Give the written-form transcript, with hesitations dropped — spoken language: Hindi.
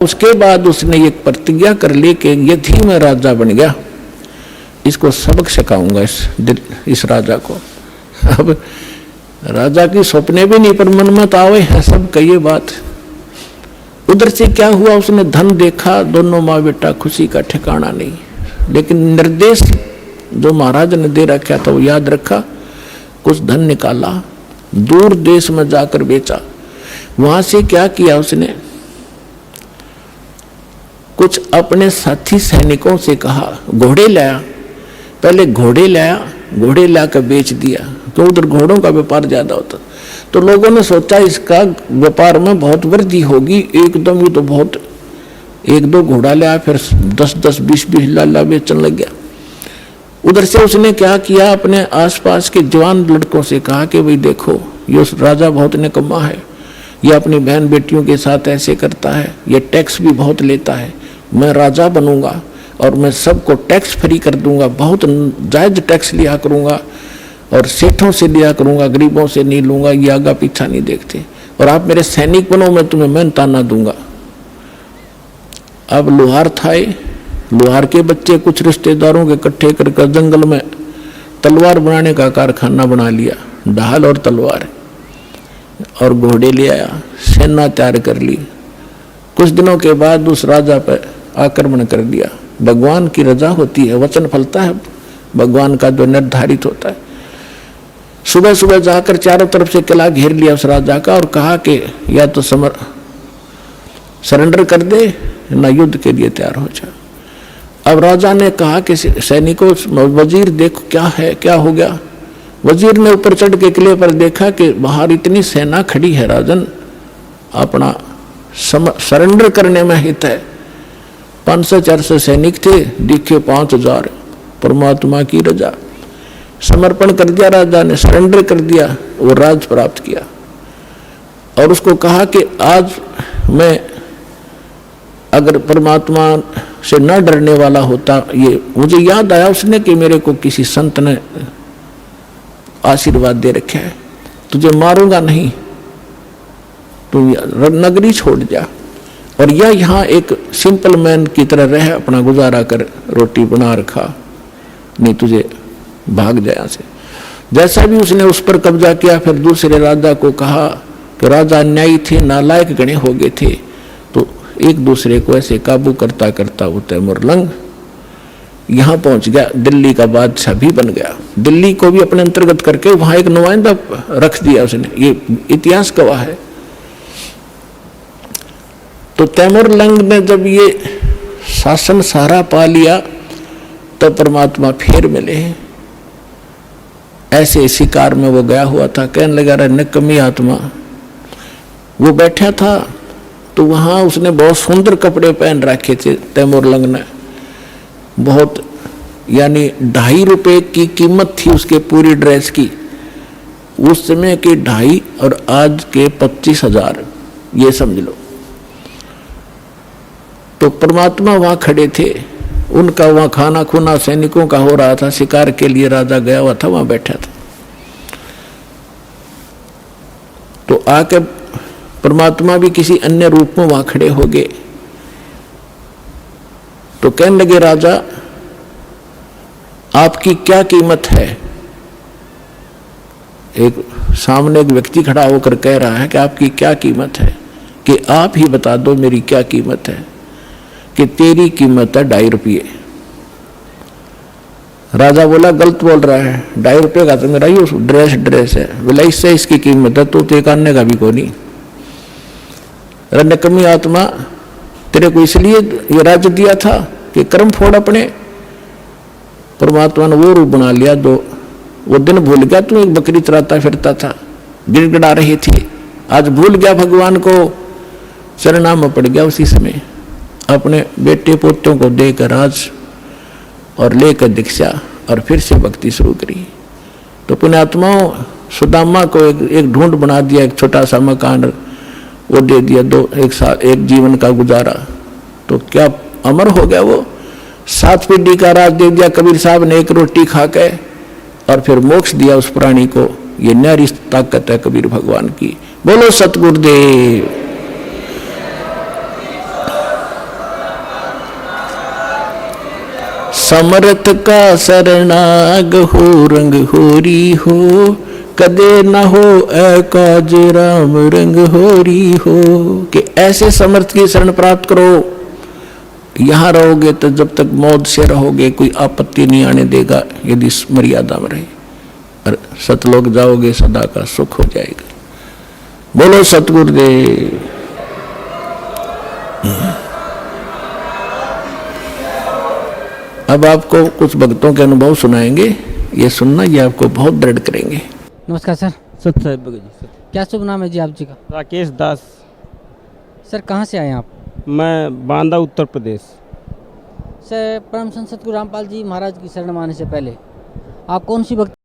उसके बाद उसने एक प्रतिज्ञा कर ली कि यदि मैं राजा बन गया, इसको सबक सिखाऊंगा इस राजा को। अब राजा की सपने भी नहीं पर मन में तो आवे है सब कही बात। उधर से क्या हुआ, उसने धन देखा, दोनों माँ बेटा खुशी का ठिकाना नहीं। लेकिन निर्देश जो महाराज ने दे रखा था वो याद रखा, कुछ धन निकाला, दूर देश में जाकर बेचा। वहां से क्या किया उसने, कुछ अपने साथी सैनिकों से कहा घोड़े लाया, पहले घोड़े लाया, घोड़े लाकर बेच दिया, तो उधर घोड़ों का व्यापार ज्यादा होता। तो लोगों ने सोचा इसका व्यापार में बहुत वृद्धि होगी, एकदम ही तो बहुत, एक दो घोड़ा लिया, फिर 10-10, 20-20 लाला बेचने लग गया। उधर से उसने क्या किया, अपने आसपास के जवान लड़कों से कहा कि भाई देखो ये राजा बहुत निकम्मा है, ये अपनी बहन बेटियों के साथ ऐसे करता है, ये टैक्स भी बहुत लेता है, मैं राजा बनूंगा और मैं सबको टैक्स फ्री कर दूंगा, बहुत जायज टैक्स लिया करूंगा और सेठों से लिया करूंगा, गरीबों से नहीं लूंगा, ये आगा पीछा नहीं देखते, और आप मेरे सैनिक बनो, मैं तुम्हें मेहनताना दूंगा। अब लोहार था, लोहार के बच्चे कुछ रिश्तेदारों के इकट्ठे करके जंगल में तलवार बनाने का कारखाना बना लिया, ढाल और तलवार और घोड़े ले आया, सेना तैयार कर ली। कुछ दिनों के बाद उस राजा पर आक्रमण कर दिया। भगवान की रजा होती है, वचन फलता है भगवान का जो निर्धारित होता है। सुबह सुबह जाकर चारों तरफ से किला घेर लिया उस राजा का और कहा कि या तो सरेंडर कर दे ना युद्ध के लिए तैयार हो जा। अब राजा ने कहा कि सैनिकों, वजीर देखो क्या है, क्या हो गया। वजीर ने ऊपर चढ़ के किले पर देखा कि बाहर इतनी सेना खड़ी है, राजन अपना सरेंडर करने में हित है। 500-400 सैनिक थे, दिखे 5000। परमात्मा की रजा, समर्पण कर दिया राजा ने, सरेंडर कर दिया, वो राज प्राप्त किया। और उसको कहा कि आज मैं अगर परमात्मा से न डरने वाला होता, ये मुझे याद आया उसने कि मेरे को किसी संत ने आशीर्वाद दे रखा है, तुझे मारूंगा नहीं, तू नगरी छोड़ जा और यह यहाँ एक सिंपल मैन की तरह रह, अपना गुजारा कर, रोटी बना रखा, नहीं तुझे भाग जाए यहाँ से। जैसा भी उसने उस पर कब्जा किया, फिर दूसरे राजा को कहा कि राजा अन्यायी थे, नालायक गणे हो गए थे, तो एक दूसरे को ऐसे काबू करता करता वो तैमुरलंग यहाँ पहुंच गया, दिल्ली का बादशाह भी बन गया। दिल्ली को भी अपने अंतर्गत करके वहां एक नुमाइंदा रख दिया उसने, ये इतिहास गवाह है। तो तैमुरलंग ने जब ये शासन सारा पा लिया तो परमात्मा फिर मिले। ऐसे शिकार में वो गया हुआ था, कहने लगा रहा निकम्मी आत्मा। वो बैठा था तो वहां उसने बहुत सुंदर कपड़े पहन रखे थे तैमुरलंग ने, बहुत, यानी 2.5 रुपए की कीमत थी उसके पूरी ड्रेस की। उस समय के 2.5 और आज के 25,000, ये समझ लो। तो परमात्मा वहां खड़े थे, उनका वहां खाना खुना सैनिकों का हो रहा था, शिकार के लिए राजा गया हुआ था, वहां बैठा था। तो आके परमात्मा भी किसी अन्य रूप में वहां खड़े हो गए। तो कहने लगे राजा आपकी क्या कीमत है। एक सामने एक व्यक्ति खड़ा होकर कह रहा है कि आपकी क्या कीमत है, कि आप ही बता दो मेरी क्या कीमत है। कि तेरी कीमत है 2.5 रुपये। राजा बोला गलत बोल रहा है, 2.5 रुपये का तो मेरा ही ड्रेस है। बोला इससे इसकी कीमत है, तो एक आने का भी को नहीं। निकम्मी आत्मा, तेरे को इसलिए ये राज्य दिया था कि कर्म फोड़ अपने। परमात्मा ने वो रूप बना लिया, दो वो दिन भूल गया तू एक बकरी चराता फिरता था, गिड़गिड़ा रही थी, आज भूल गया भगवान को, चरणा में पड़ गया। उसी समय अपने बेटे पोतों को देकर राज और लेकर दीक्षा और फिर से भक्ति शुरू करी। तो पुण्यात्माओं, सुदामा को एक ढूंढ बना दिया, एक छोटा सा मकान वो दे दिया, एक जीवन का गुजारा। तो क्या अमर हो गया वो। 7 पीढ़ी का राज दे दिया कबीर साहब ने, एक रोटी खा के, और फिर मोक्ष दिया उस प्राणी को। ये न्यारी ताकत है कबीर भगवान की। बोलो सतगुरुदेव। समर्थ का शरणाग हो रंग होरी हो, कदे न हो काज राम रंग होरी हो। कि ऐसे समर्थ की शरण प्राप्त करो, यहां रहोगे तो जब तक मौत से रहोगे कोई आपत्ति नहीं आने देगा, यदि इस मर्यादा में रहे। और सतलोक जाओगे सदा का सुख हो जाएगा। बोलो सतगुरुदेव। अब आपको कुछ भक्तों के अनुभव सुनाएंगे, ये सुनना, ये आपको बहुत दृढ़ करेंगे। नमस्कार सर। सत साहिब भगत जी। क्या शुभ नाम है जी आप जी का? राकेश दास। सर कहाँ से आए हैं आप? मैं बांदा उत्तर प्रदेश। सर परम संत सतगुरु रामपाल जी महाराज की शरण में आने से पहले आप कौन सी भक्ति